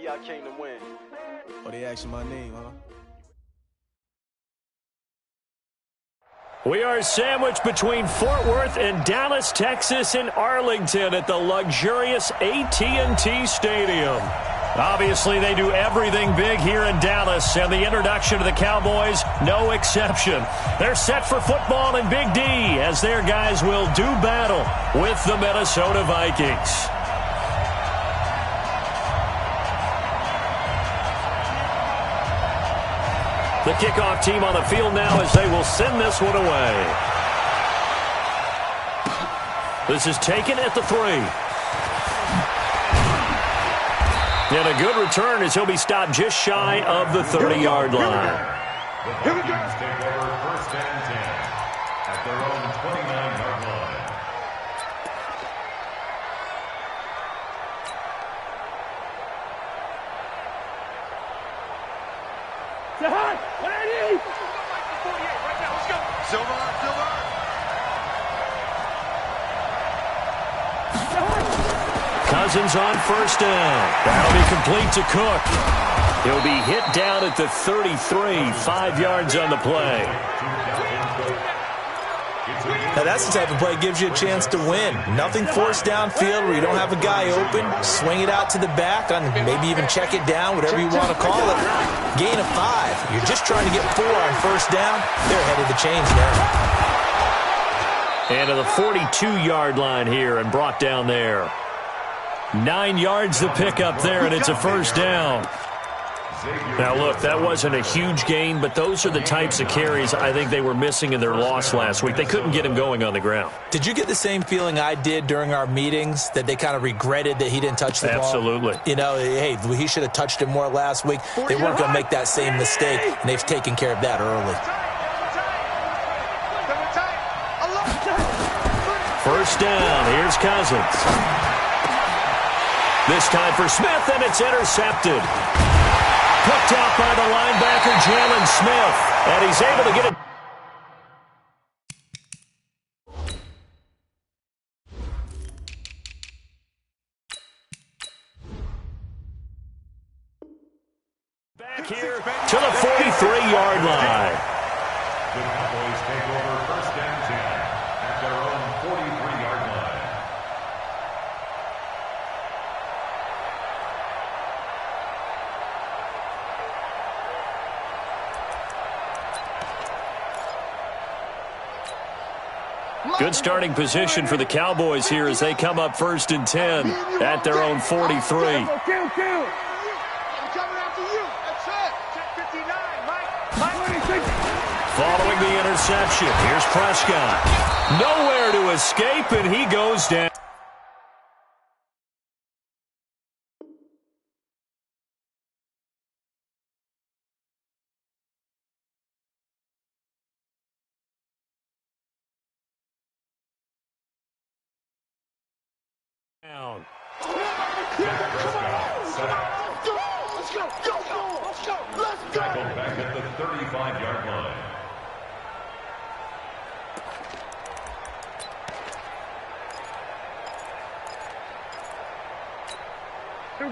see I came to win. Oh, they asking my name, huh? We are sandwiched between Fort Worth and Dallas, Texas, and Arlington at the luxurious AT&T Stadium. Obviously, they do everything big here in Dallas, and the introduction to the Cowboys, no exception. They're set for football in Big D as their guys will do battle with the Minnesota Vikings. The kickoff team on the field now as they will send this one away. This is taken at the 3. And a good return as he'll be stopped just shy of the 30-yard line. The Vikings take over 1st and 10 at their own 29-yard line. Cousins on 1st down. That'll be complete to Cook. He'll be hit down at the 33, 5 yards on the play. Now that's the type of play that gives you a chance to win. Nothing forced downfield where you don't have a guy open. Swing it out to the back, and maybe even check it down, whatever you want to call it. Gain of 5. You're just trying to get 4 on 1st down. They're ahead of the chains there. And to the 42-yard line here and brought down there. 9 yards to pick up there, and it's a 1st down. Now, look, that wasn't a huge gain, but those are the types of carries I think they were missing in their loss last week. They couldn't get him going on the ground. Did you get the same feeling I did during our meetings, that they kind of regretted that he didn't touch the ball? Absolutely. You know, hey, he should have touched it more last week. They weren't going to make that same mistake, and they've taken care of that early. 1st down. Here's Cousins. This time for Smith, and it's intercepted. Picked out by the linebacker, Jalen Smith. And he's able to get it. Back here to the 43-yard line. The Cowboys take over 1st and 10 at their own 43-yard line. Good starting position for the Cowboys here as they come up 1st and 10 at their own 43. Following the interception, here's Prescott. Nowhere to escape, and he goes down. Down. Tackled back at the 35-yard line.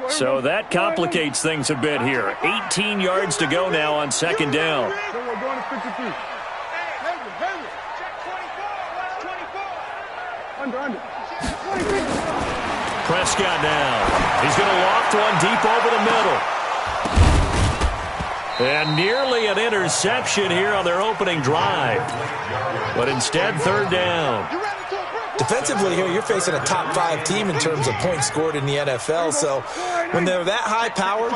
So that complicates things a bit here. 18 yards to go now on 2nd down. Prescott now. He's going to loft one deep over the middle. And nearly an interception here on their opening drive. But instead, 3rd down. Defensively here, you're facing a top 5 team in terms of points scored in the NFL. So when they're that high-powered,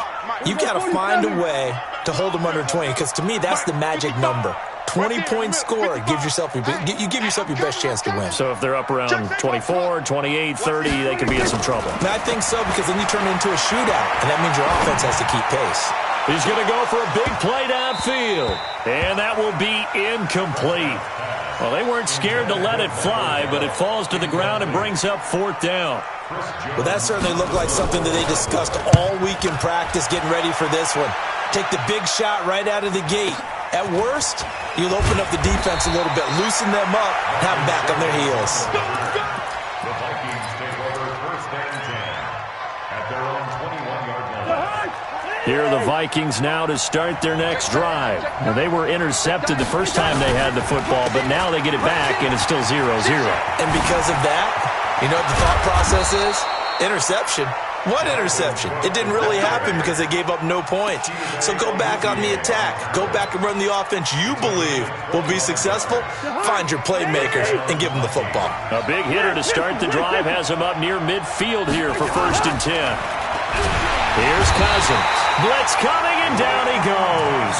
you've got to find a way to hold them under 20. Because to me, that's the magic number. 20-point score, you give yourself your best chance to win. So if they're up around 24, 28, 30, they could be in some trouble. And I think so, because then you turn it into a shootout, and that means your offense has to keep pace. He's going to go for a big play downfield, and that will be incomplete. Well, they weren't scared to let it fly, but it falls to the ground and brings up 4th down. Well, that certainly looked like something that they discussed all week in practice, getting ready for this one. Take the big shot right out of the gate. At worst, you'll open up the defense a little bit, loosen them up, and have them back on their heels. The Vikings take over 1st and 10 at their own 21-yard line. Here are the Vikings now to start their next drive. Now, they were intercepted the first time they had the football, but now they get it back, and it's still 0-0. And because of that, you know what the thought process is? Interception. What interception? It didn't really happen because they gave up no points. So go back on the attack. Go back and run the offense you believe will be successful. Find your playmakers and give them the football. A big hitter to start the drive has him up near midfield here for 1st and 10. Here's Cousins. Blitz coming, and down he goes.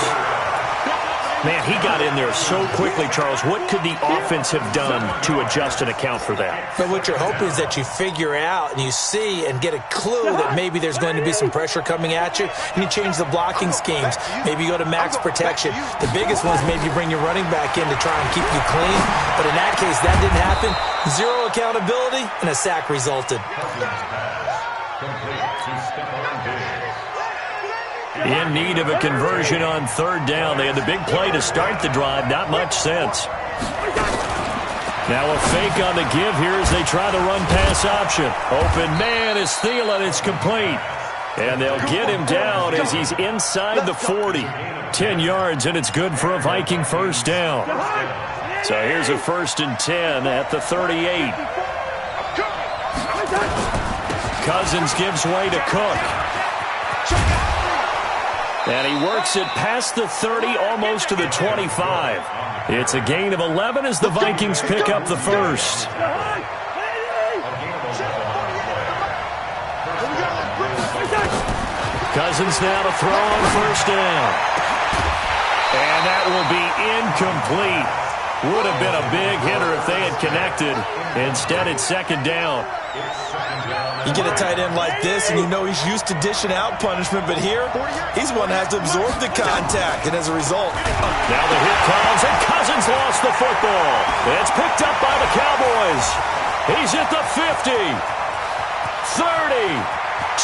Man, he got in there so quickly, Charles. What could the offense have done to adjust and account for that? But what you're hoping is that you figure out and you see and get a clue that maybe there's going to be some pressure coming at you, and you change the blocking schemes. Maybe you go to max protection. The biggest one is maybe you bring your running back in to try and keep you clean. But in that case, that didn't happen. Zero accountability, and a sack resulted. In need of a conversion on 3rd down. They had the big play to start the drive. Not much sense. Now a fake on the give here as they try the run-pass option. Open man is Thielen. It's complete. And they'll get him down as he's inside the 40. 10 yards, and it's good for a Viking 1st down. So here's a 1st and 10 at the 38. Cousins gives way to Cook. And he works it past the 30, almost to the 25. It's a gain of 11 as the Vikings pick up the 1st. Cousins now to throw on 1st down. And that will be incomplete. Would have been a big hitter if they had connected. Instead, it's 2nd down. You get a tight end like this, and you know he's used to dishing out punishment, but here, he's one that has to absorb the contact, and as a result... Now the hit comes, and Cousins lost the football. It's picked up by the Cowboys. He's at the 50, 30,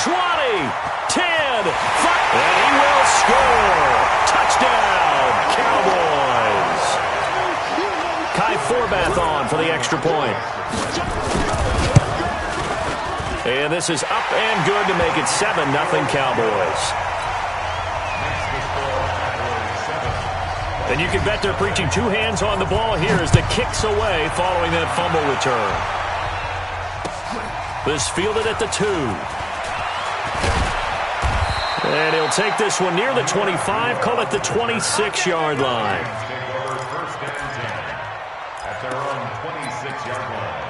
20, 10, 5, and he will score. Touchdown, Cowboys. Kai Forbath on for the extra point. And this is up and good to make it 7-0 Cowboys. And you can bet they're preaching 2 hands on the ball here as the kick's away following that fumble return. This fielded at the 2. And he'll take this one near the 25, call it the 26-yard line. First and 10 at their own 26-yard line.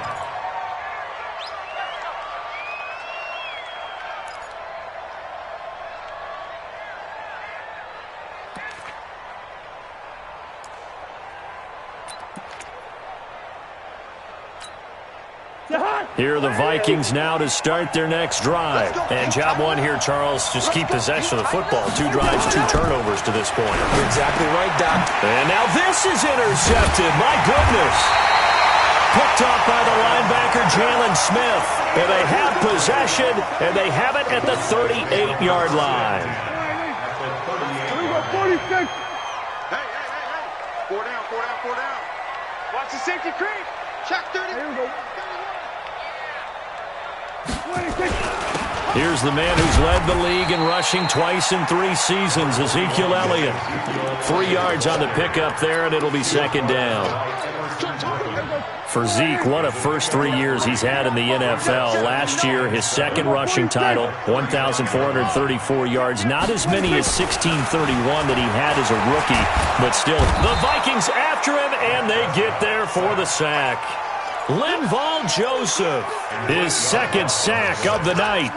Here are the Vikings now to start their next drive. And job one here, Charles, just keep possession of the football. 2 drives, 2 turnovers to this point. You're exactly right, Doc. And now this is intercepted. My goodness. Picked off by the linebacker, Jalen Smith. And they have possession, and they have it at the 38-yard line. Here we go, 46. Hey. 4 down. Watch the safety creep. Check 30. Here we go. Here's the man who's led the league in rushing twice in 3 seasons, Ezekiel Elliott. 3 yards on the pickup there, and it'll be 2nd down. For Zeke, what a first 3 years he's had in the NFL. Last year, his 2nd rushing title, 1,434 yards. Not as many as 1,631 that he had as a rookie, but still. The Vikings after him, and they get there for the sack. Linval Joseph, his 2nd sack of the night.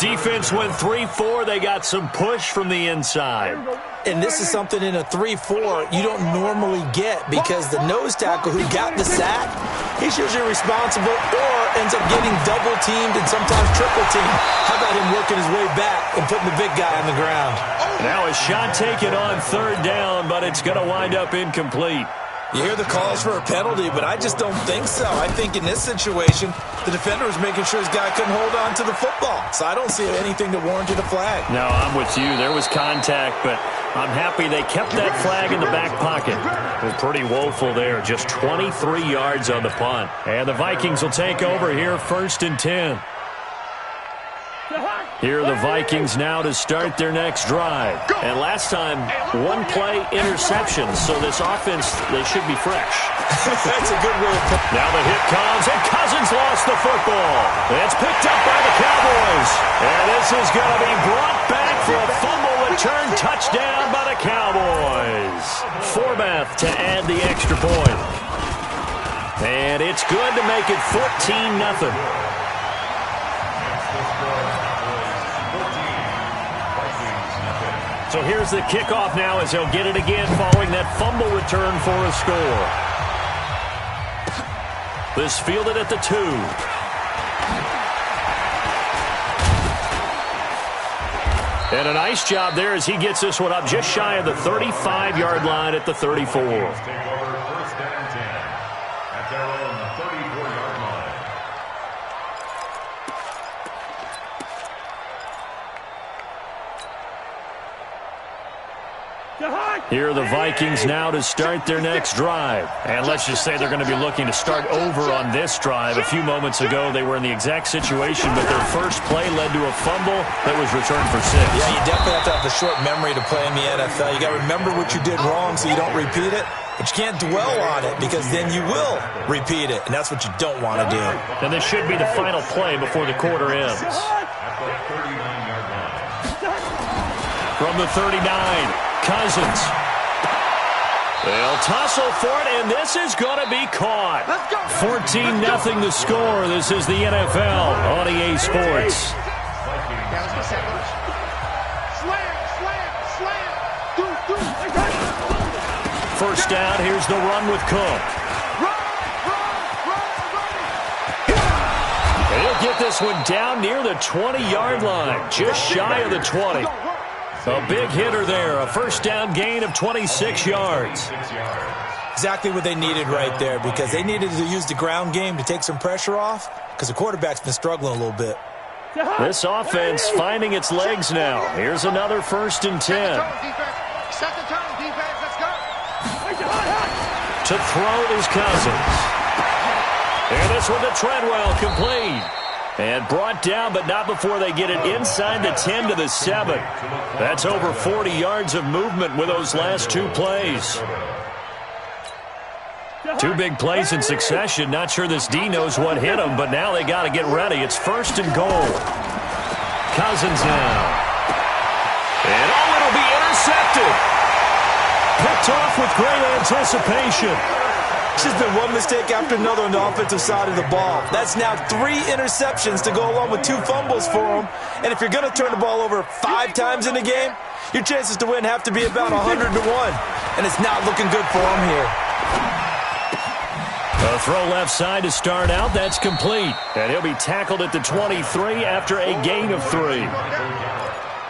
Defense went 3-4. They got some push from the inside. And this is something in a 3-4 you don't normally get because the nose tackle who got the sack, he's usually responsible or ends up getting double-teamed and sometimes triple-teamed. How about him working his way back and putting the big guy on the ground? Now a shot taken on 3rd down, but it's going to wind up incomplete. You hear the calls for a penalty, but I just don't think so. I think in this situation, the defender was making sure his guy couldn't hold on to the football. So I don't see anything to warrant a flag. No, I'm with you. There was contact, but I'm happy they kept that flag in the back pocket. It was pretty woeful there. Just 23 yards on the punt. And the Vikings will take over here 1st and 10. Here are the Vikings now to start their next drive. And last time, one play interception. So this offense, they should be fresh. That's a good way of putting it. Now the hit comes, and Cousins lost the football. It's picked up by the Cowboys. And this is going to be brought back for a fumble return touchdown by the Cowboys. Forbath to add the extra point. And it's good to make it 14-0. So here's the kickoff now as he'll get it again following that fumble return for a score. This fielded at the 2. And a nice job there as he gets this one up just shy of the 35-yard line at the 34. Take over first and 10 at their own 34-yard line. Here are the Vikings now to start their next drive. And let's just say they're going to be looking to start over on this drive. A few moments ago, they were in the exact situation, but their first play led to a fumble that was returned for 6. Yeah, you definitely have to have a short memory to play in the NFL. You got to remember what you did wrong so you don't repeat it. But you can't dwell on it because then you will repeat it, and that's what you don't want to do. And this should be the final play before the quarter ends. At the 39-yard line. From the 39, Cousins. They'll tussle for it, and this is going to be caught. 14-0 the score. This is the NFL on EA Sports. First down, here's the run with Cook. He'll get this one down near the 20-yard line, just shy of the 20. A big hitter there, a first down gain of 26 yards. Exactly what they needed right there because they needed to use the ground game to take some pressure off because the quarterback's been struggling a little bit. This offense finding its legs now. Here's another first and 10. Set the tone, defense. Let's go. To throw is Cousins. And this one to Treadwell, complete. And brought down, but not before they get it inside the 10 to the 7. That's over 40 yards of movement with those last 2 plays. 2 big plays in succession. Not sure this D knows what hit him, but now they got to get ready. It's first and goal. Cousins now. And it'll be intercepted. Picked off with great anticipation. It's just been one mistake after another on the offensive side of the ball. That's now 3 interceptions to go along with 2 fumbles for him. And if you're going to turn the ball over 5 times in a game, your chances to win have to be about 100 to 1. And it's not looking good for him here. A throw left side to start out. That's complete. And he'll be tackled at the 23 after a gain of 3.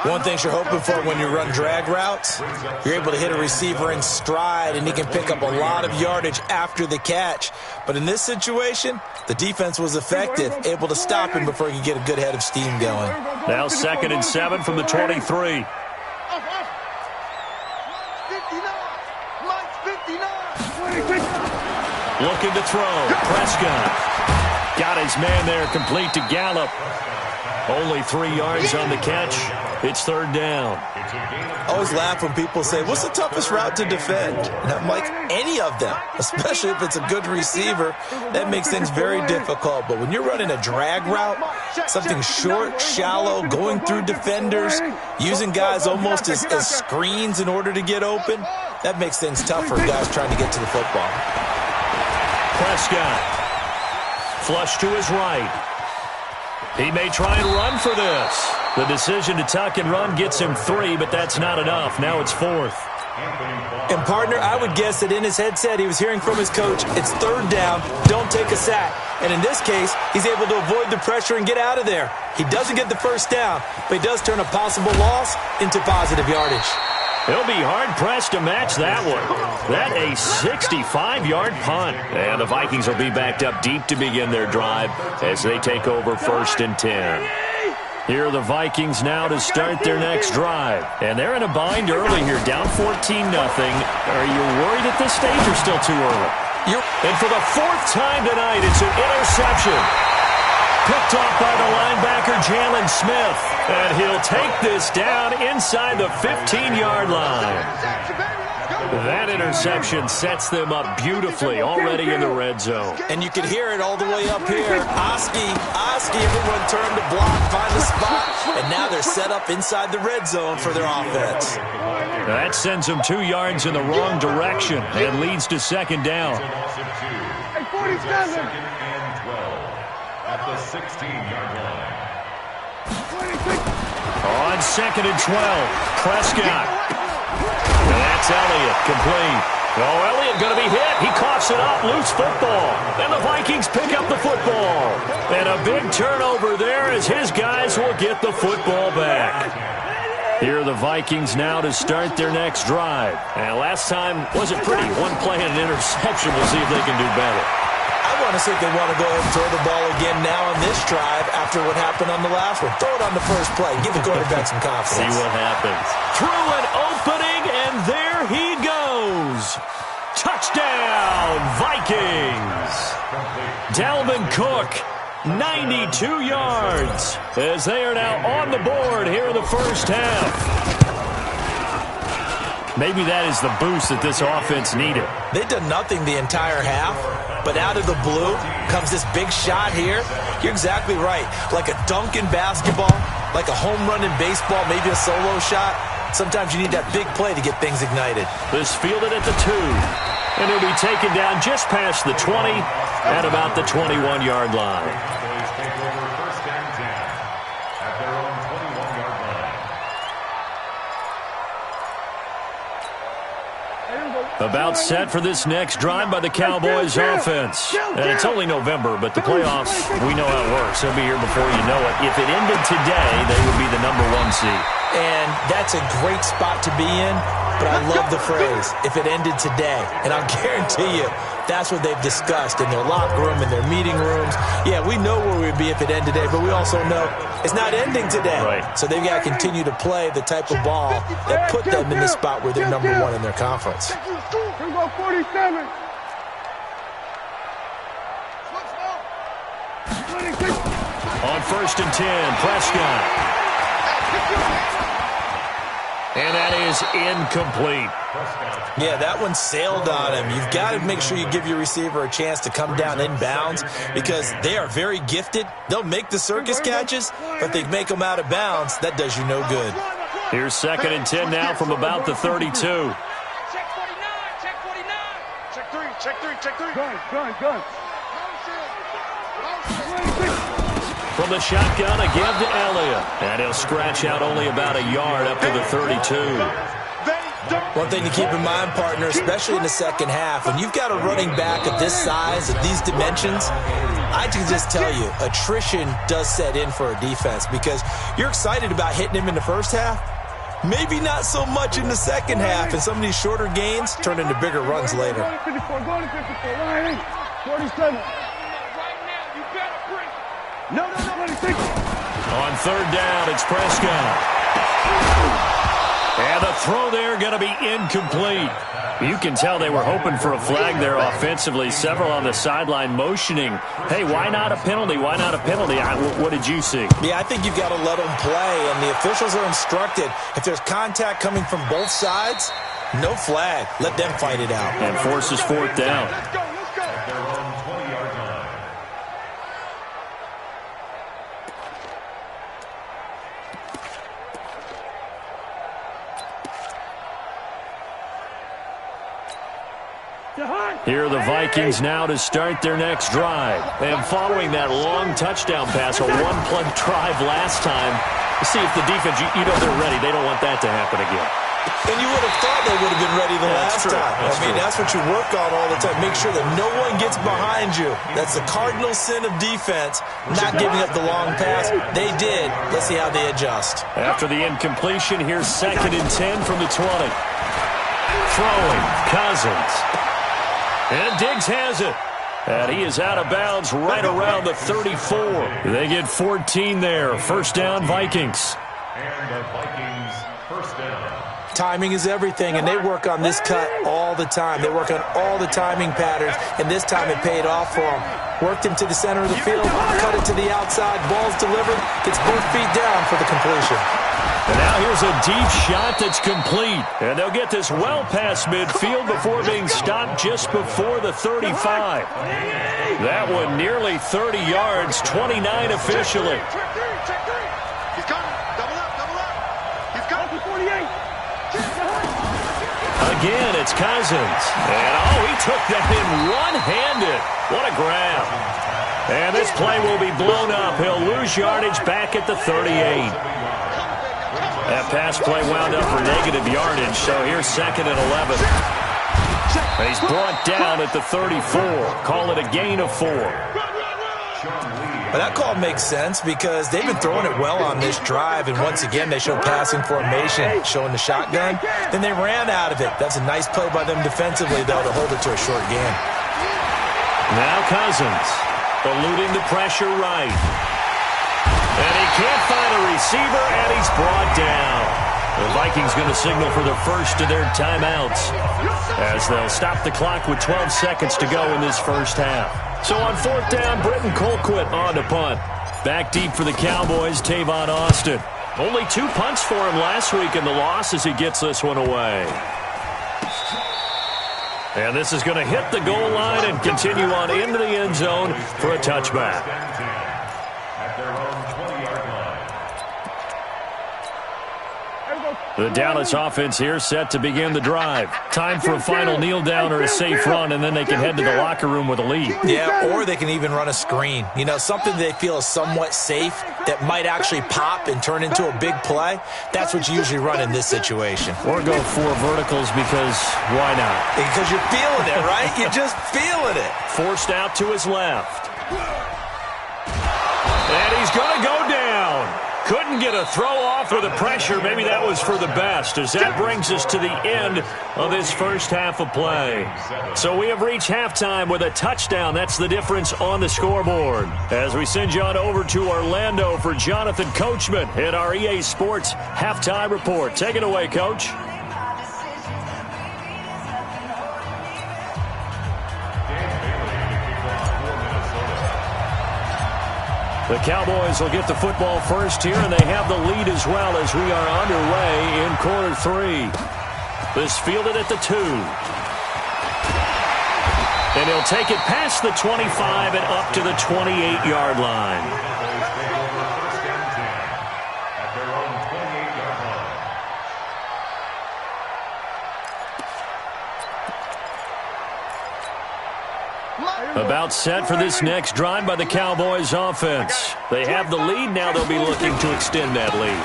One thing you're hoping for when you run drag routes, you're able to hit a receiver in stride, and he can pick up a lot of yardage after the catch. But in this situation, the defense was effective, able to stop him before he could get a good head of steam going. Now 2nd and 7 from the 23. 59. Looking to throw. Prescott. Got his man there, complete to Gallup. Only 3 yards on the catch. It's 3rd down. I always laugh when people say, what's the toughest route to defend? And I'm like, any of them, especially if it's a good receiver. That makes things very difficult. But when you're running a drag route, something short, shallow, going through defenders, using guys almost as screens in order to get open, that makes things tough for guys trying to get to the football. Prescott. Flush to his right. He may try and run for this. The decision to tuck and run gets him 3, but that's not enough. Now it's 4th. And, partner, I would guess that in his headset he was hearing from his coach, it's 3rd down, don't take a sack. And in this case, he's able to avoid the pressure and get out of there. He doesn't get the first down, but he does turn a possible loss into positive yardage. He'll be hard-pressed to match that one. That a 65-yard punt. And the Vikings will be backed up deep to begin their drive as they take over 1st and 10. Here are the Vikings now to start their next drive. And they're in a bind early here, down 14-0. Are you worried at this stage or still too early? And for the 4th time tonight, it's an interception. picked off by the linebacker, Jalen Smith. And he'll take this down inside the 15-yard line. That interception sets them up beautifully already in the red zone. And you can hear it all the way up here. Oski, everyone turned to block, find a spot, and now they're set up inside the red zone for their offense. That sends them 2 yards in the wrong direction and leads to second down. Hey, 47. Second and 12 at the 16-yard line. 26. On second and 12, Prescott. And that's Elliott, complete. Oh, Elliott going to be hit. He coughs it up, loose football. And the Vikings pick up the football. And a big turnover there as his guys will get the football back. Here are the Vikings now to start their next drive. And last time wasn't pretty. One play and an interception. We'll see if they can do better. I want to see if they want to go ahead and throw the ball again now on this drive after what happened on the last one. Throw it on the first play. Give the quarterback some confidence. See what happens. Through an opening, and there he goes. Touchdown, Vikings. Dalvin Cook, 92 yards, as they are now on the board here in the first half. Maybe that is the boost that this offense needed. They've done nothing the entire half, but out of the blue comes this big shot here. You're exactly right. Like a dunk in basketball, like a home run in baseball, maybe a solo shot. Sometimes you need that big play to get things ignited. This fielded at the 2, and he'll be taken down just past the 20 at about the 21-yard line. Take over first and 10 at their own 21-yard line. About set for this next drive by the Cowboys offense. And it's only November, but the playoffs, we know how it works. They'll be here before you know it. If it ended today, they would be the #1 seed. And that's a great spot to be in, but I love the phrase, if it ended today. And I'll guarantee you, that's what they've discussed in their locker room, in their meeting rooms. Yeah, we know where we'd be if it ended today, but we also know it's not ending today. Right. So they've got to continue to play the type of ball that put them in the spot where they're #1 in their conference. Here we go, 47. 26. On first and 10, Prescott. And that is incomplete. Yeah, that one sailed on him. You've got to make sure you give your receiver a chance to come down inbounds because they are very gifted. They'll make the circus catches, but they make them out of bounds. That does you no good. Here's second and 10 now from about the 32. Check 49, check 49. Check 3, check 3, check 3. Gun. From the shotgun, a give to Elliott. And he'll scratch out only about a yard up to the 32. One thing to keep in mind, partner, especially in the second half, when you've got a running back of this size, of these dimensions, I can just tell you, attrition does set in for a defense because you're excited about hitting him in the first half. Maybe not so much in the second half, and some of these shorter gains turn into bigger runs later. 54, go to 54, 47. No. 26. On third down, it's Prescott. And the throw there going to be incomplete. You can tell they were hoping for a flag there offensively. Several on the sideline motioning, hey, why not a penalty? Why not a penalty? What did you see? Yeah, I think you've got to let them play, and the officials are instructed. If there's contact coming from both sides, no flag. Let them fight it out. And forces fourth down. Let's go. At their own 20-yard line. Here are the Vikings now to start their next drive. And following that long touchdown pass, a one-play drive last time, see if the defense, you know they're ready. They don't want that to happen again. And you would have thought they would have been ready the last time. That's what you work on all the time. Make sure that no one gets behind you. That's the cardinal sin of defense, not giving up the long pass. They did. Let's see how they adjust. After the incompletion, here's second and 10 from the 20. Throwing, Cousins. And Diggs has it. And he is out of bounds right around the 34. They get 14 there. First down, Vikings. And the Vikings first down. Timing is everything, and they work on this cut all the time. They work on all the timing patterns, and this time it paid off for them. worked him to the center of the field, cut it to the outside, ball's delivered, gets both feet down for the completion. And now here's a deep shot that's complete. And they'll get this well past midfield before being stopped just before the 35. That one nearly 30 yards, 29 officially. He's coming. Double up. He's coming. 48. Again, it's Cousins. And, he took that in one-handed. What a grab. And this play will be blown up. He'll lose yardage back at the 38. That pass play wound up for negative yardage, so here's 2nd and 11. He's brought down at the 34. Call it a gain of 4. Well, that call makes sense because they've been throwing it well on this drive, and once again they show passing formation, showing the shotgun. Then they ran out of it. That's a nice play by them defensively, though, to hold it to a short gain. Now Cousins, eluding the pressure right. And he can't find a receiver, and he's brought down. The Vikings going to signal for the first of their timeouts as they'll stop the clock with 12 seconds to go in this first half. So on 4th down, Britton Colquitt on to punt. Back deep for the Cowboys, Tavon Austin. Only 2 punts for him last week in the loss as he gets this one away. And this is going to hit the goal line and continue on into the end zone for a touchback. The Dallas offense here set to begin the drive. Time for a final kneel down or a safe run, and then they can head to the locker room with a lead. Yeah, or they can even run a screen. You know, something they feel is somewhat safe that might actually pop and turn into a big play. That's what you usually run in this situation. Or go 4 verticals because why not? Because you're feeling it, right? You're just feeling it. Forced out to his left. And he's going to go down. Couldn't get a throw off with the pressure. Maybe that was for the best, as that brings us to the end of this first half of play. So we have reached halftime with a touchdown. That's the difference on the scoreboard. As we send you on over to Orlando for Jonathan Coachman in our EA Sports Halftime Report. Take it away, Coach. The Cowboys will get the football first here, and they have the lead as well as we are underway in quarter 3. This fielded at the 2. And he'll take it past the 25 and up to the 28-yard line. About set for this next drive by the Cowboys offense. They have the lead. Now they'll be looking to extend that lead.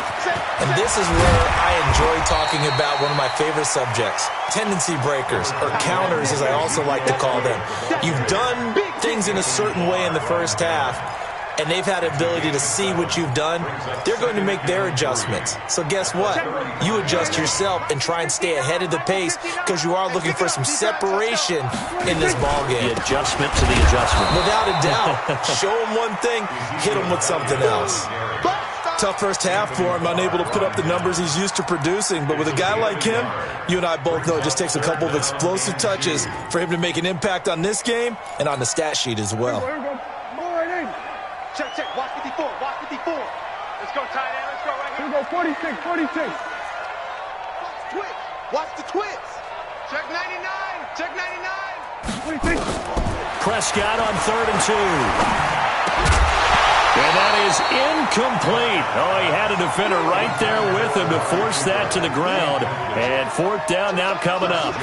And this is where I enjoy talking about one of my favorite subjects, tendency breakers, or counters as I also like to call them. You've done things in a certain way in the first half, and they've had the ability to see what you've done. They're going to make their adjustments. So guess what? You adjust yourself and try and stay ahead of the pace because you are looking for some separation in this ballgame. The adjustment to the adjustment. Without a doubt. Show him one thing, hit him with something else. Tough first half for him, unable to put up the numbers he's used to producing. But with a guy like him, you and I both know it just takes a couple of explosive touches for him to make an impact on this game and on the stat sheet as well. Check. Watch 54. Let's go, tight end. Let's go right here. Here we go, 46. Watch the twits. Check 99. 26. Prescott on 3rd and 2. And that is incomplete. Oh, he had a defender right there with him to force that to the ground. And 4th down now coming up.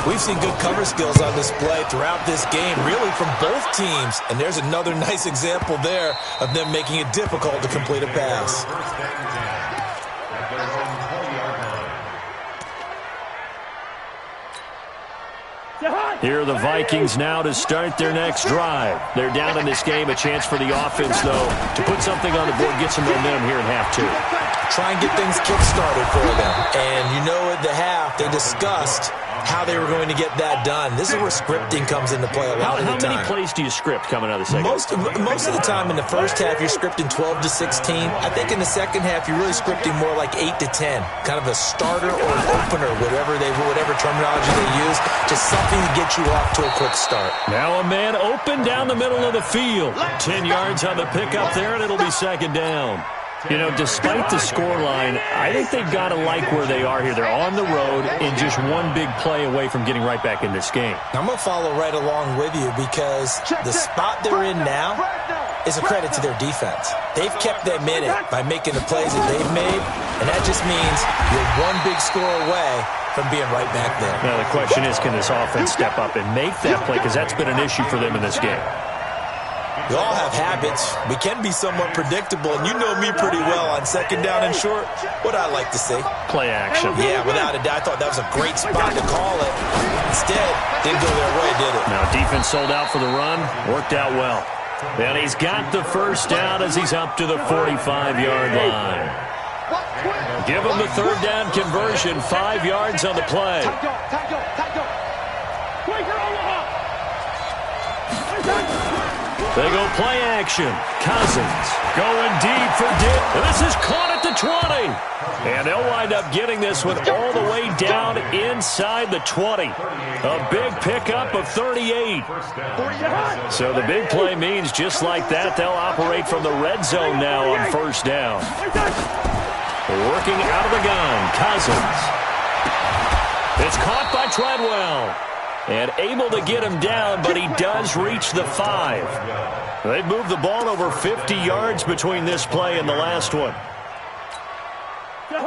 We've seen good cover skills on display throughout this game, really from both teams. And there's another nice example there of them making it difficult to complete a pass. Here are the Vikings now to start their next drive. They're down in this game. A chance for the offense, though, to put something on the board, get some momentum here in half 2. Try and get things kick-started for them. And you know at the half, they discussed how they were going to get that done. This is where scripting comes into play a lot of the time. How many plays do you script coming out of the second? Most of the time in the first half, you're scripting 12 to 16. I think in the second half, you're really scripting more like 8 to 10. Kind of a starter or an opener, whatever terminology they use. Just something to get you off to a quick start. Now a man open down the middle of the field. 10 yards on the pickup there, and it'll be second down. You know, despite the scoreline, I think they've got to like where they are here. They're on the road and just one big play away from getting right back in this game. I'm going to follow right along with you because the spot they're in now is a credit to their defense. They've kept them in it by making the plays that they've made, and that just means you're one big score away from being right back there. Now the question is, can this offense step up and make that play? Because that's been an issue for them in this game. We all have habits. We can be somewhat predictable, and you know me pretty well on second down and short. What I like to see. Play action. Yeah, without a doubt. I thought that was a great spot to call it. Instead, didn't go their way, did it? Now defense sold out for the run. Worked out well. And he's got the first down as he's up to the 45-yard line. Give him the third down conversion. 5 yards on the play. They go play action. Cousins going deep for Dick. And this is caught at the 20. And they'll wind up getting this one all the way down inside the 20. A big pickup of 38. So the big play means just like that, they'll operate from the red zone now on first down. Working out of the gun, Cousins. It's caught by Treadwell. And able to get him down, but he does reach the 5. They've moved the ball over 50 yards between this play and the last one.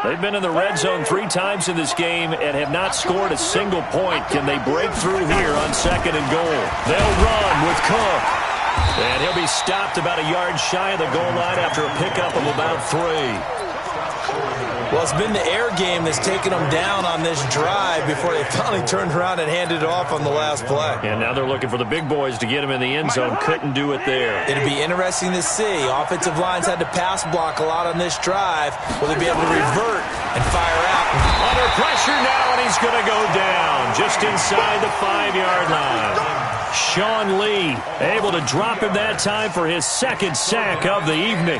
They've been in the red zone 3 times in this game and have not scored a single point. Can they break through here on second and goal? They'll run with Cook. And he'll be stopped about a yard shy of the goal line after a pickup of about 3. Well, it's been the air game that's taken them down on this drive before they finally turned around and handed it off on the last play. And now they're looking for the big boys to get him in the end zone. Couldn't do it there. It'd be interesting to see. Offensive lines had to pass block a lot on this drive. Will they be able to revert and fire out? Under pressure now, and he's going to go down just inside the 5-yard line. Sean Lee able to drop him that time for his second sack of the evening.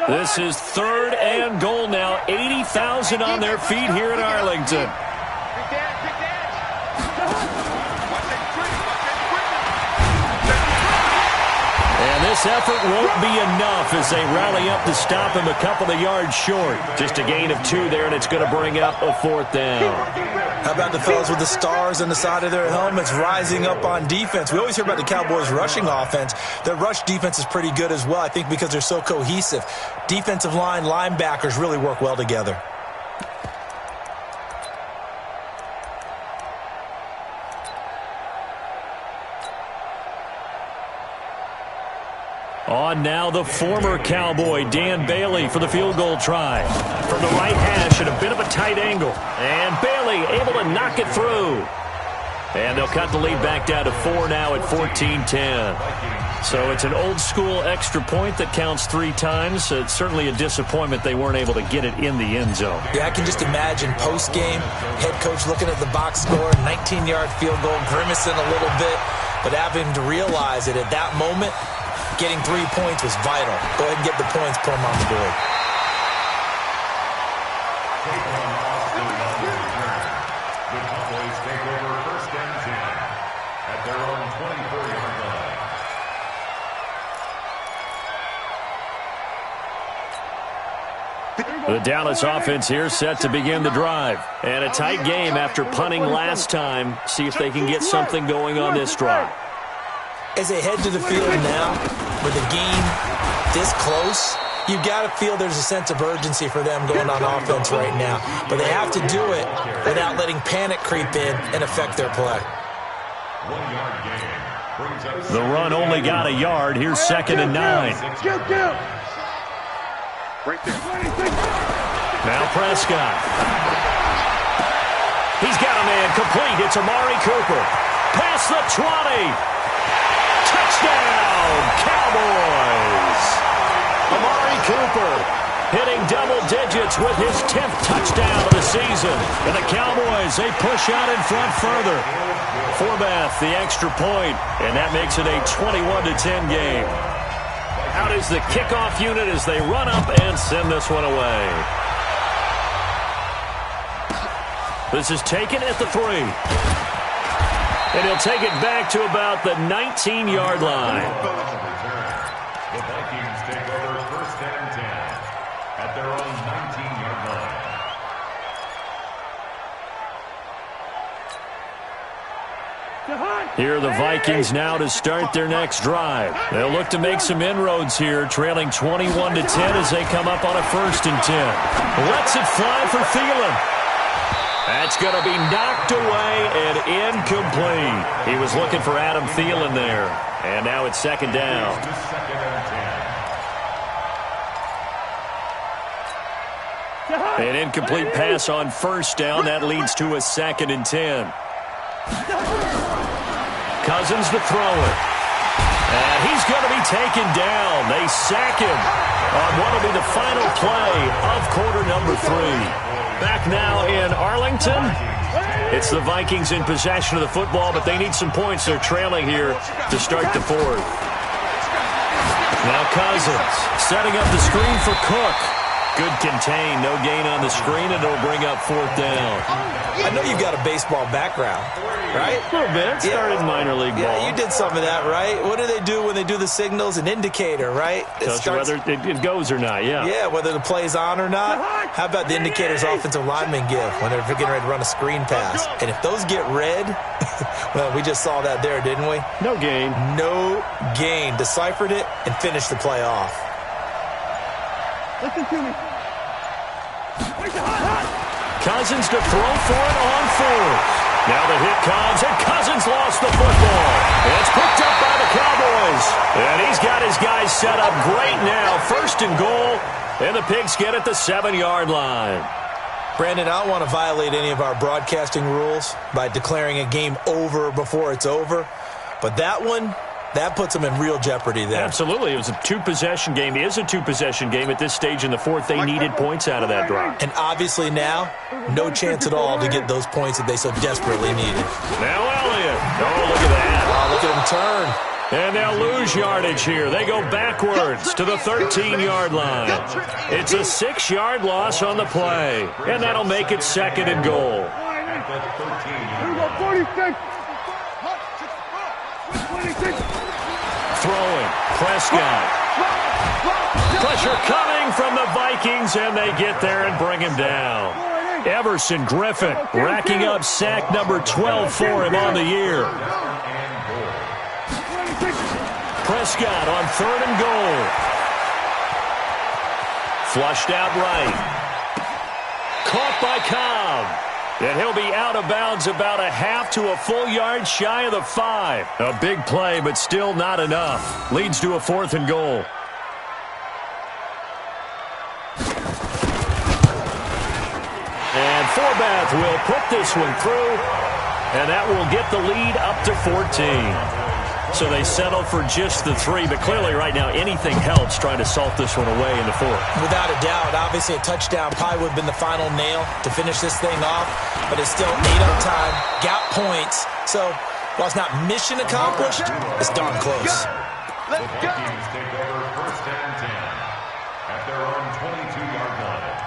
This is third and goal now. 80,000 on their feet here in Arlington. And this effort won't be enough as they rally up to stop him a couple of yards short. Just a gain of 2 there, and it's going to bring up a 4th down. How about the fellas with the stars on the side of their helmets rising up on defense? We always hear about the Cowboys' rushing offense. Their rush defense is pretty good as well, I think, because they're so cohesive. Defensive line, linebackers really work well together. On now the former Cowboy, Dan Bailey, for the field goal try. From the right hash at a bit of a tight angle. And Bailey able to knock it through. And they'll cut the lead back down to 4 now at 14-10. So it's an old-school extra point that counts 3 times. It's certainly a disappointment they weren't able to get it in the end zone. Yeah, I can just imagine post-game, head coach looking at the box score, 19-yard field goal, grimacing a little bit, but having to realize that at that moment, getting 3 points was vital. Go ahead and get the points, put them on the board. The Cowboys take over first and 10 at their own 24-yard line. The Dallas offense here set to begin the drive. And a tight game after punting last time. See if they can get something going on this drive. As they head to the field now, with the game this close, you've got to feel there's a sense of urgency for them going on offense right now. But they have to do it without letting panic creep in and affect their play. 1-yard gain. The run only got a yard. Here's 2nd and 9. Right there. Now Prescott. He's got a man complete. It's Amari Cooper. Past the 20. Touchdown, Cowboys! Amari Cooper hitting double digits with his 10th touchdown of the season. And the Cowboys, they push out in front further. Forbath, the extra point, and that makes it a 21-10 game. Out is the kickoff unit as they run up and send this one away. This is taken at the 3. And he'll take it back to about the 19-yard line. The Vikings take over 1st and 10 at their own 19-yard line. Here are the Vikings now to start their next drive. They'll look to make some inroads here, trailing 21-10 as they come up on a 1st and 10. Lets it fly for Thielen. That's going to be knocked away and incomplete. He was looking for Adam Thielen there. And now it's 2nd down. An incomplete pass on 1st down. That leads to a 2nd and 10. Cousins to throw it. And he's going to be taken down. They sack him on what will be the final play of quarter number 3. Back now in Arlington. It's the Vikings in possession of the football, but they need some points. They're trailing here to start the 4th. Now Cousins setting up the screen for Cook. Good contain, no gain on the screen, and it'll bring up 4th down. I know you've got a baseball background, right? A little bit. Started minor league ball. Yeah, you did some of that, right? What do they do when they do the signals? An indicator, right? Tells you whether it goes or not, yeah. Yeah, whether the play's on or not. How about the indicators offensive linemen give when they're getting ready to run a screen pass? And if those get red, well, we just saw that there, didn't we? No gain. No gain. Deciphered it and finished the play off. Listen to me. Cousins to throw for it on 4th. Now the hit comes, and Cousins lost the football. It's picked up by the Cowboys. And he's got his guys set up great now. 1st and goal, and the Pigs get at the 7-yard line. Brandon, I don't want to violate any of our broadcasting rules by declaring a game over before it's over. But that one, that puts them in real jeopardy there. Absolutely. It was a 2-possession game. It is a 2-possession game at this stage in the 4th. They needed points out of that drive. And obviously now, no chance at all to get those points that they so desperately needed. Now Elliott. Oh, look at that. Oh, look at him turn. And they'll lose yardage here. They go backwards to the 13-yard line. It's a 6-yard loss on the play. And that'll make it 2nd and goal. Throwing. Prescott. Pressure coming from the Vikings, and they get there and bring him down. Everson Griffin racking up sack number 12 for him on the year. Prescott on 3rd and goal. Flushed out right. Caught by Cobb. And he'll be out of bounds about a half to a full yard shy of the 5. A big play, but still not enough. Leads to a 4th and goal. And Forbath will put this one through, and that will get the lead up to 14. So they settle for just the 3, but clearly right now anything helps trying to salt this one away in the 4th. Without a doubt, obviously a touchdown probably would have been the final nail to finish this thing off, but it's still 8 on time, got points. So while it's not mission accomplished, it's darn close. The Vikings take over 1st and 10 at their own 22-yard line.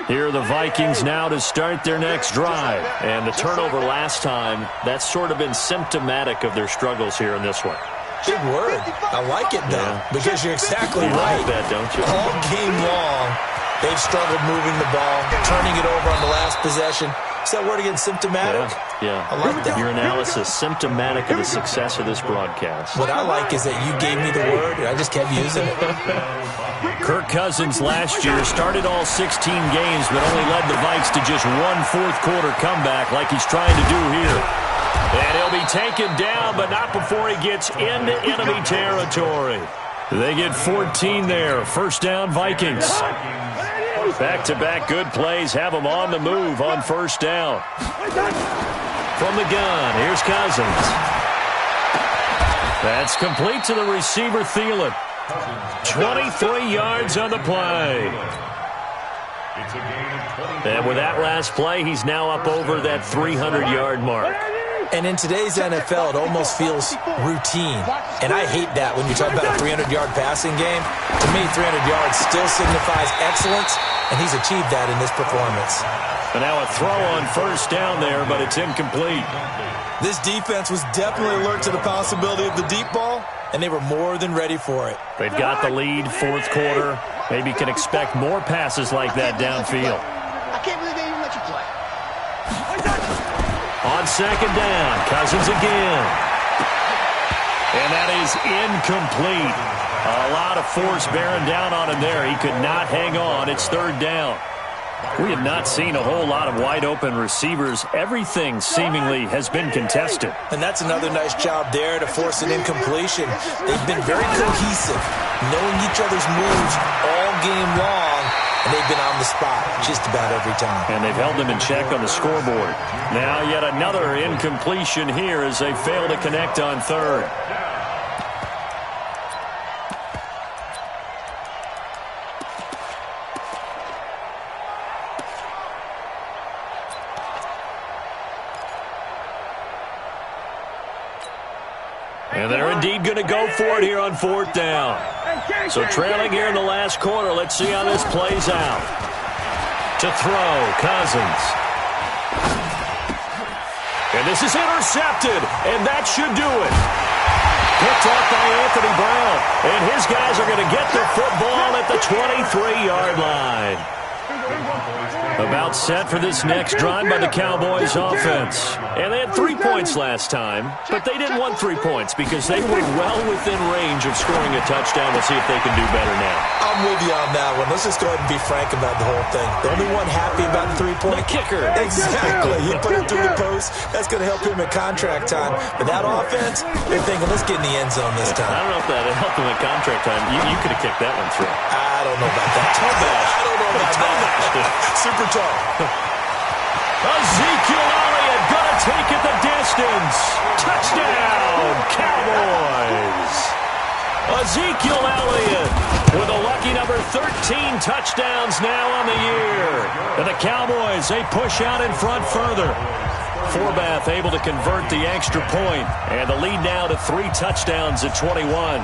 Here are the Vikings now to start their next drive. And the turnover last time, that's sort of been symptomatic of their struggles here in this one. Big word. I like it, though, because you're exactly right. You like that, don't you? All game long, they've struggled moving the ball, turning it over on the last possession. Is that word again, symptomatic? Yeah. I like that. Your analysis, symptomatic of the success of this broadcast. What I like is that you gave me the word, and I just kept using it. Kirk Cousins last year started all 16 games, but only led the Vikes to just one fourth-quarter comeback like he's trying to do here. And he'll be taken down, but not before he gets into enemy territory. They get 14 there. 1st down, Vikings. Back-to-back good plays have them on the move on 1st down. From the gun, here's Cousins. That's complete to the receiver, Thielen. 23 yards on the play. And with that last play, he's now up over that 300-yard mark. And in today's NFL, it almost feels routine. And I hate that when you talk about a 300-yard passing game. To me, 300 yards still signifies excellence, and he's achieved that in this performance. And now a throw on first down there, but it's incomplete. This defense was definitely alert to the possibility of the deep ball, and they were more than ready for it. They've got the lead, fourth quarter. Maybe can expect more passes like that downfield. I can't believe they even let you play. On second down, Cousins again. And that is incomplete. A lot of force bearing down on him there. He could not hang on. It's third down. We have not seen a whole lot of wide-open receivers. Everything seemingly has been contested. And that's another nice job there to force an incompletion. They've been very cohesive, knowing each other's moves all game long, and they've been on the spot just about every time. And they've held them in check on the scoreboard. Now yet another incompletion here as they fail to connect on third. And they're indeed going to go for it here on fourth down. So trailing here in the last quarter, let's see how this plays out. To throw, Cousins. And this is intercepted, and that should do it. Picked off by Anthony Brown. And his guys are going to get the football at the 23-yard line. About set for this next drive by the Cowboys offense. And they had 3 points last time, but they didn't want 3 points because they were well within range of scoring a touchdown. We'll see if they can do better now. I'm with you on that one. Let's just go ahead and be frank about the whole thing. The only one happy about the 3-point kicker. Exactly. He put it through the post. That's going to help him at contract time. But that offense, they're thinking, let's get in the end zone this time. I don't know if that helped him at contract time. You could have kicked that one through. I don't know about that. I don't know about that. Super tough. Ezekiel Elliott going to take it the distance. Touchdown, Cowboys. Ezekiel Elliott with a lucky number 13 touchdowns now on the year. And the Cowboys, they push out in front further. Forbath able to convert the extra point. And the lead now to 3 touchdowns at 21.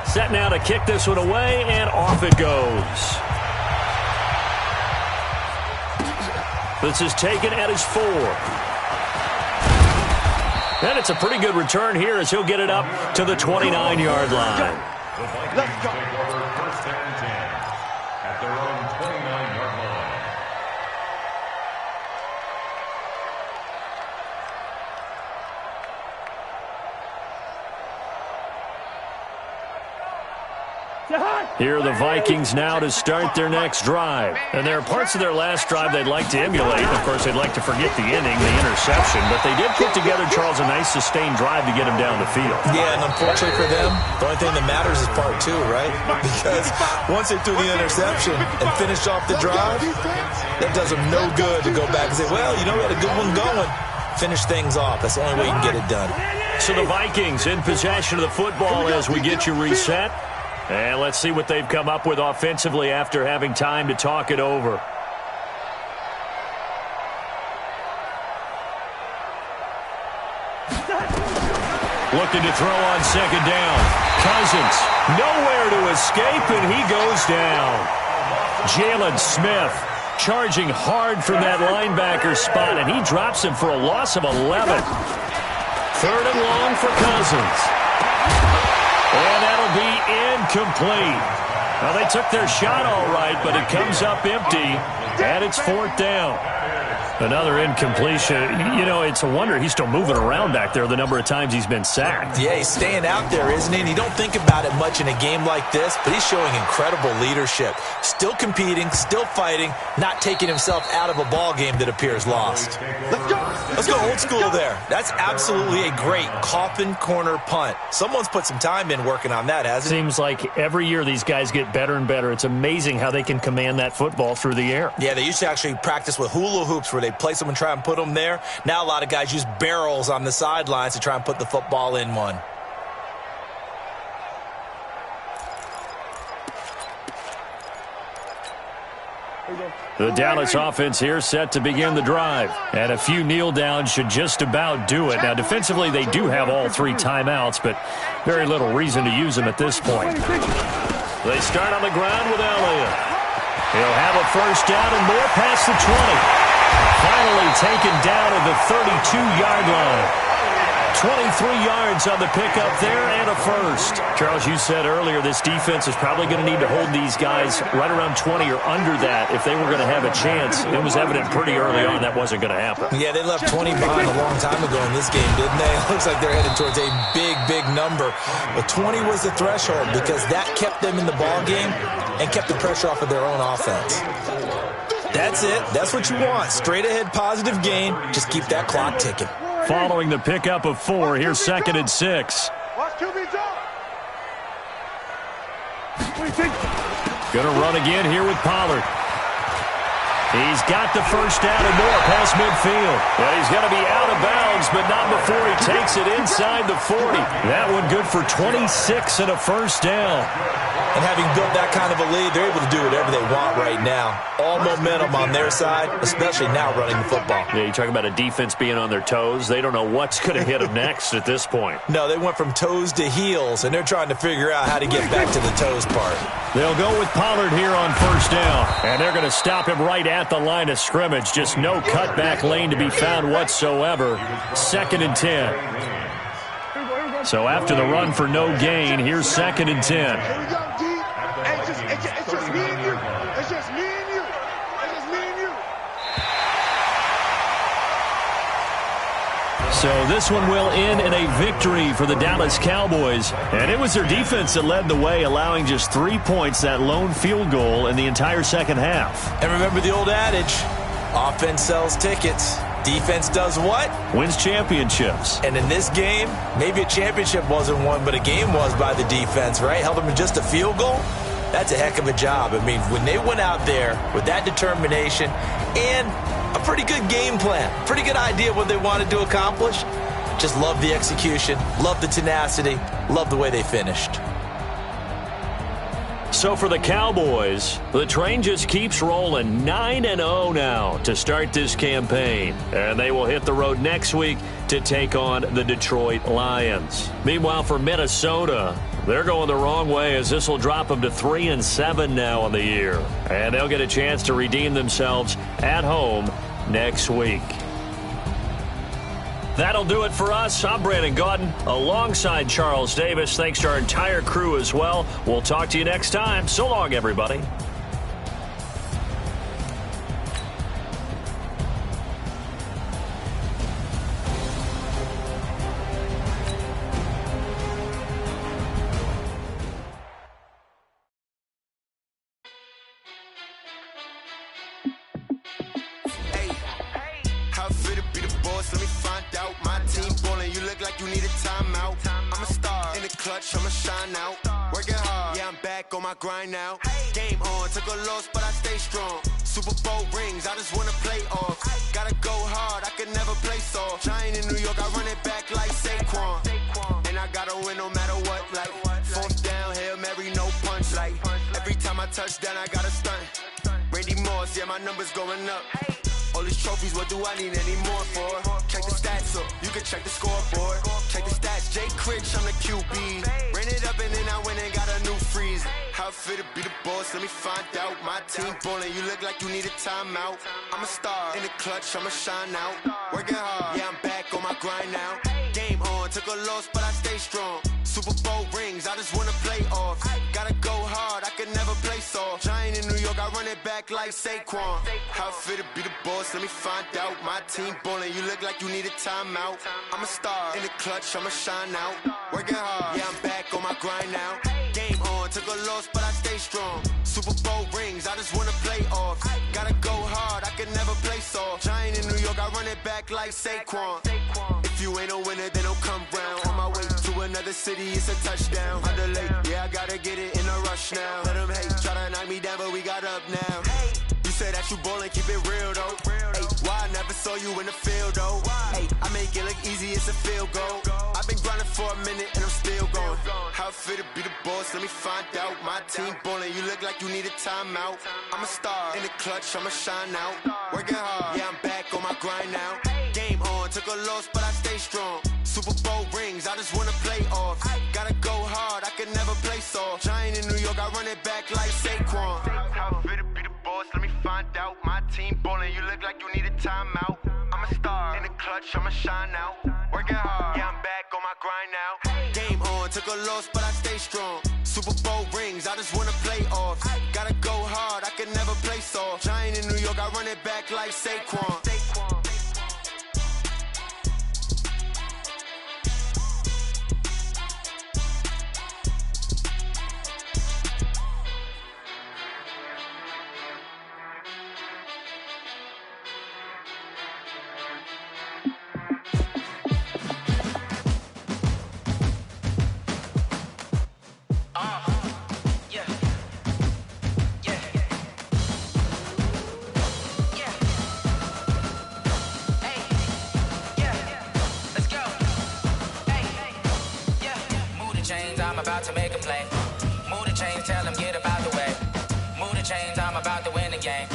Set now to kick this one away, and off it goes. This is taken at his 4. And it's a pretty good return here as he'll get it up to the 29-yard line. Let's go. Take over first and 10 at their own 29-yard line. Here are the Vikings now to start their next drive. And there are parts of their last drive they'd like to emulate. Of course, they'd like to forget the inning, the interception. But they did put together, Charles, a nice sustained drive to get him down the field. Yeah, and unfortunately for them, the only thing that matters is part 2, right? Because once they threw the interception and finished off the drive, that does them no good to go back and say, well, you know, we had a good one going. Finish things off. That's the only way you can get it done. So the Vikings in possession of the football as we get you reset. And let's see what they've come up with offensively after having time to talk it over. Looking to throw on second down. Cousins, nowhere to escape, and he goes down. Jalen Smith charging hard from that linebacker spot, and he drops him for a loss of 11. Third and long for Cousins. And that'll be incomplete. Well, they took their shot all right, but it comes up empty, and it's fourth down. Another incompletion. You know, it's a wonder he's still moving around back there the number of times he's been sacked. Yeah, he's staying out there, isn't he? And you don't think about it much in a game like this, but he's showing incredible leadership. Still competing, still fighting, not taking himself out of a ball game that appears lost. Let's go. Let's go old school there. That's absolutely a great coffin corner punt. Someone's put some time in working on that, hasn't he? Seems like every year these guys get better and better. It's amazing how they can command that football through the air. Yeah, they used to actually practice with hula hoops where they place them and try and put them there. Now a lot of guys use barrels on the sidelines to try and put the football in one. Here we go. The Dallas offense here set to begin the drive. And a few kneel downs should just about do it. Now, defensively, they do have all 3 timeouts, but very little reason to use them at this point. They start on the ground with Elliott. He'll have a first down and more past the 20. Finally taken down at the 32-yard line. 23 yards on the pickup there and a first. Charles, you said earlier this defense is probably going to need to hold these guys right around 20 or under that if they were going to have a chance. It was evident pretty early on that wasn't going to happen. Yeah, they left 20 behind a long time ago in this game, didn't they? It looks like they're headed towards a big, big number. But 20 was the threshold because that kept them in the ball game and kept the pressure off of their own offense. That's it. That's what you want. Straight ahead positive gain. Just keep that clock ticking. Following the pickup of 4, here's 2nd and 6. Gonna run again here with Pollard. He's got the first down and more past midfield. And he's going to be out of bounds, but not before he takes it inside the 40. That one good for 26 and a first down. And having built that kind of a lead, they're able to do whatever they want right now. All momentum on their side, especially now running the football. Yeah, you talk about a defense being on their toes. They don't know what's going to hit them next at this point. No, they went from toes to heels, and they're trying to figure out how to get back to the toes part. They'll go with Pollard here on first down. And they're going to stop him right at the line of scrimmage. Just no cutback lane to be found whatsoever. 2nd and 10. So after the run for no gain, here's 2nd and 10. It's just me and you. It's just me and you. It's just me and you. So this one will end in a victory for the Dallas Cowboys. And it was their defense that led the way, allowing just 3 points, that lone field goal in the entire second half. And remember the old adage, offense sells tickets. Defense does what? Wins championships. And in this game, maybe a championship wasn't won, but a game was by the defense, right? Held them to just a field goal. That's a heck of a job. I mean, when they went out there with that determination and a pretty good game plan, pretty good idea of what they wanted to accomplish, just love the execution, love the tenacity, love the way they finished. So for the Cowboys, the train just keeps rolling 9-0 now to start this campaign. And they will hit the road next week to take on the Detroit Lions. Meanwhile, for Minnesota, they're going the wrong way as this will drop them to 3-7 now on the year. And they'll get a chance to redeem themselves at home next week. That'll do it for us. I'm Brandon Gaudin alongside Charles Davis. Thanks to our entire crew as well. We'll talk to you next time. So long, everybody. I'ma shine out, working hard, yeah, I'm back on my grind now. Game on, took a loss, but I stay strong. Super Bowl rings, I just wanna play off. Gotta go hard, I could never play soft. Giant in New York, I run it back like Saquon. And I gotta win no matter what, like 4th down, Hail Mary, no punch. Like every time I touch down, I gotta stunt. Randy Moss, yeah, my numbers going up. All these trophies, what do I need any more for? Check the stats up, you can check the scoreboard. Check the stats, Jay Critch, I'm the QB. Ran it up and then I went and got a new freeze. How it feel to be the boss, let me find out. My team ballin', you look like you need a timeout. I'm a star, in the clutch, I'ma shine out. Working hard, yeah, I'm back on my grind now. Game on, took a loss, but I stay strong. Super Bowl rings, I just wanna play off. Gotta go hard, I could never play soft. Giant in New York, I run it back like Saquon. How it feel to be the boss, let me find out. My team ballin', you look like you need a timeout. I'm a star, in the clutch, I'ma shine out. Working hard, yeah, I'm back on my grind now. Game on, took a loss, but I stay strong. Super Bowl rings, I just wanna play off. Gotta go hard, I could never play soft. Giant in New York, I run it back like Saquon. If you ain't a winner, then don't come round. On my way to another city, it's a touchdown. I'm delayed, yeah, I gotta get it in a rush now. Let them hate, try to knock me down, but we got up now. You say that you ballin', keep it real though. Hey, why I never saw you in the field though? Hey, I make it look easy, it's a field goal. I've been grinding for a minute and I'm still going. gone. How fit to be the boss, let me find out. My team ballin', you look like you need a timeout. I'm a star, in the clutch, I'ma shine out. Working hard, yeah, I'm back on my grind now. Game on, took a loss, but I stay strong. Super Bowl rings, I just wanna play off. Gotta go hard, I can never play soft. Giant in New York, I run it back like Saquon. How fit to be the boss, let me find out. My team ballin', you look like you need a timeout. I'm a star, in the clutch, I'ma shine out. Working hard, yeah, I'm back on my grind now. Game on, took a loss, but I stay strong. Super Bowl rings, I just wanna play off. Gotta go hard, I can never play soft. Giant in New York, I run it back like Saquon. I'm about to make a play. Move the chains, tell them get about the way. Move the chains, I'm about to win the game.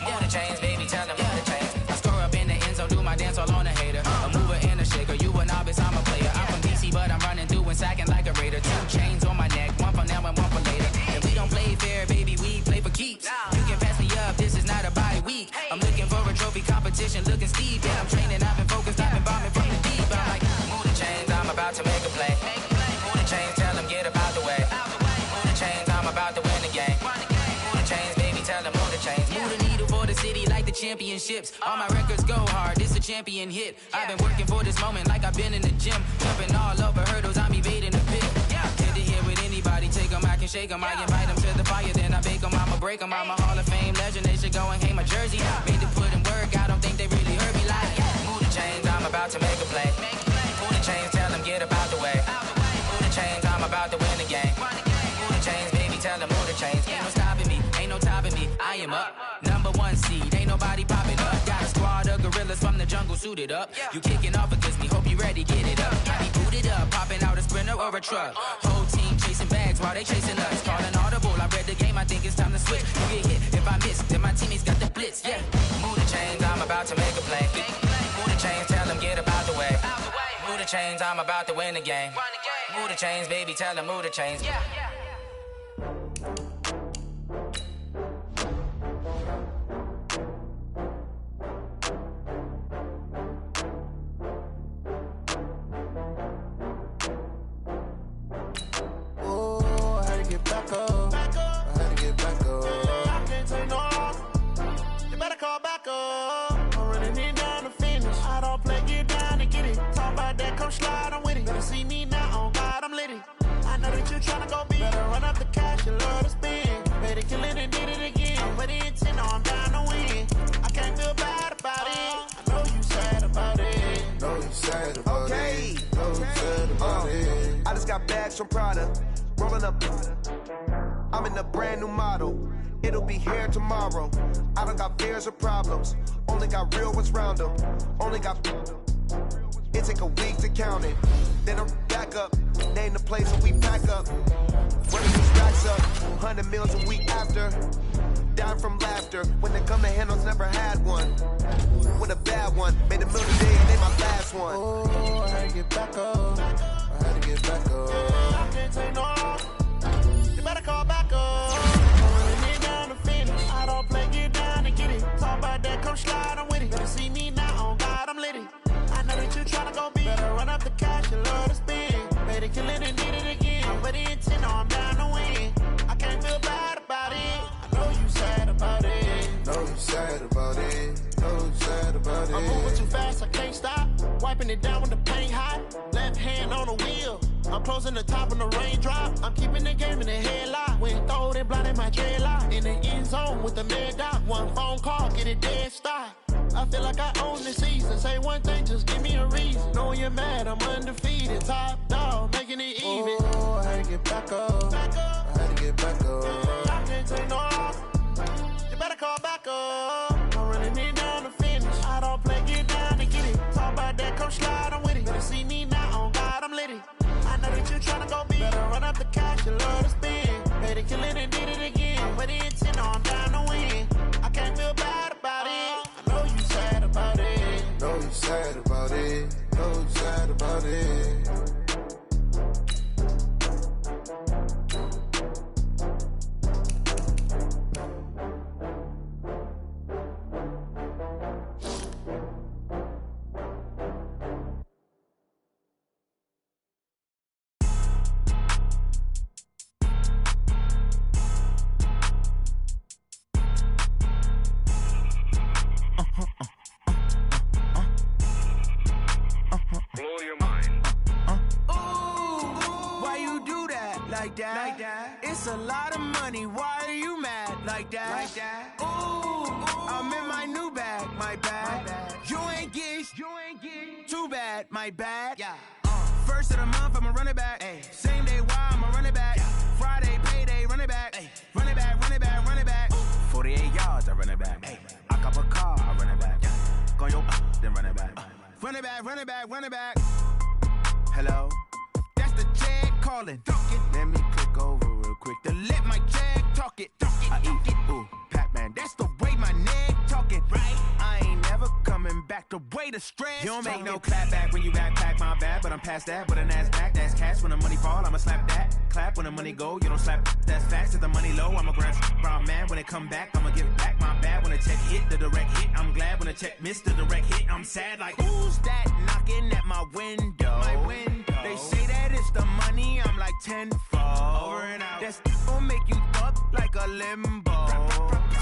Move the chains, baby, tell them move the chains. I score up in the end zone, do my dance all on a hater. A mover and a shaker, you a novice, I'm a player. I'm from DC, but I'm running through and sacking like a raider. 2 chains on my neck, one for now and one for later. And we don't play fair, baby, we play for keeps. You can pass me up, this is not a bye week. I'm looking for a trophy competition, looking steep. Yeah, I'm training, I've been focused, I've been bombing from the deep. I'm like, move the chains, I'm about to make a play. Move the chains, tell them get about the way. Move the chains, I'm about to win the game. Move the chains, baby, tell them move the chains. Move the needle for the city like the championships. All my records go hard, this a champion hit. I've been working for this moment like I've been in the gym. Jumping all over hurdles, I'm evading the pit. Head to head with anybody, take them, I can shake them. I invite them to the fire, then I bake them, I'ma break them. I'm a Hall of Fame legend, they should go and hang my jersey. Made to put in work, I don't think they really heard me like. Move the chains, I'm about to make a play. Move the chains, tell them get about the way. Move the chains, I'm about to win the game. Move the chains, baby, tell them move the chains. Ain't no stopping me, ain't no topping me. I am up, #1 seed, ain't nobody popping up. Got a squad of gorillas from the jungle suited up. You kicking off against me, hope you ready, get it up. I be booted up, popping out a Sprinter or a truck. Whole team chasing bags while they chasing us. Calling audible, I read the game, I think it's time to switch. You get hit, if I miss, then my teammates got the blitz, yeah. Move the chains, I'm about to make a play. Move the chains, tell them get about the way. Move the chains, I'm about to win the game. Move the chains, baby, tell them move the chains. Slide, I'm with it. Better see me now, on God, I'm lit it. I know that you tryna go big. Better run up the cash, you love to spend. Better kill it and did it again. I'm with the intent, no, I'm down to win. I can't feel bad about it. I know you sad about it. Know you sad about it. Know you sad about it. I just got bags from Prada. Rolling up. I'm in a brand new model. It'll be here tomorrow. I don't got fears or problems. Only got real ones round them. Only got. It take a week to count it. Then I'm back up. Name the place where we pack up. Running these racks up. 100 meals a week after. Down from laughter. When they come to handles, never had one. With a bad one. Made a meal today and they my last one. Oh, I had to get back up. I had to get back up. I can't take no off. You better call back up. I'm running it down to finish. I don't play, get down and get it. Talk about that, come slide, I'm with it. Better see me now, on God, I'm lit it. I know that you tryna go big. Better run up the cash, you love to spend. Better kill it and did it again. I'm with the intent, no, I'm down to win. I can't feel bad about it. I know you sad about it. Know you sad about it. Know you sad about it. I'm moving too fast, I can't stop. Wiping it down when the paint hot. Left hand on the wheel. I'm closing the top when the raindrop. I'm keeping the game in the headlock. When throwed and blinded my dreadlock. In the end zone with the mad dot. One phone call, get it dead stop. I feel like I own the season. Say one thing, just give me a reason. Knowing you're mad, I'm undefeated. Top dog, making it even. Oh, I had to get back up. I had to get back up. I can't take no off. You better call back up. I'm running it down to finish. I don't play, get down and get it. Talk about that, come slide, I'm with it. Better see me now, on God, I'm lit it. I know that you tryna go big. kill it and did it again. But it's in, I'm down to win. I can't feel bad about it. I know you sad about it. Know you sad about it. Know you sad about it. It's a lot of money, why are you mad like that? Ooh, I'm in my new bag, my bad. You ain't get too bad, my bad. First of the month, I'ma run it back. Same day, why I'ma run it back. Friday, payday, run it back. Run it back, run it back, run it back. 48 yards, I run it back. I cop a car, I run it back. Go yo, then run it back. Run it back, run it back, run it back. Hello? That's the check calling. Let me click over real quick to let my check talk it. I eat it, ooh, Pac-Man. That's the way my neck talking. Right? I ain't never coming back. The way the stress. You don't make no clap back when you backpack, my bad. But I'm past that with an ass back. That's cash when the money fall. I'ma slap that. Clap when the money go. You don't slap. That's facts. If the money low, I'ma grab brown man. When it come back, I'ma give back my bad. When the check hit, the direct hit. I'm glad when the check missed the direct hit. I'm sad like who's that knocking at my window? My window. They say that it's the money. I'm like tenfold. Over and out. That's gon' make you up like a limbo.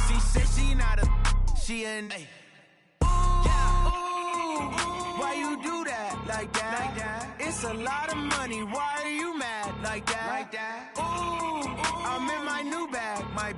She said she not a. She an. Why you do that like that? It's a lot of money. Why are you mad like that? Ooh, I'm in my new bag, my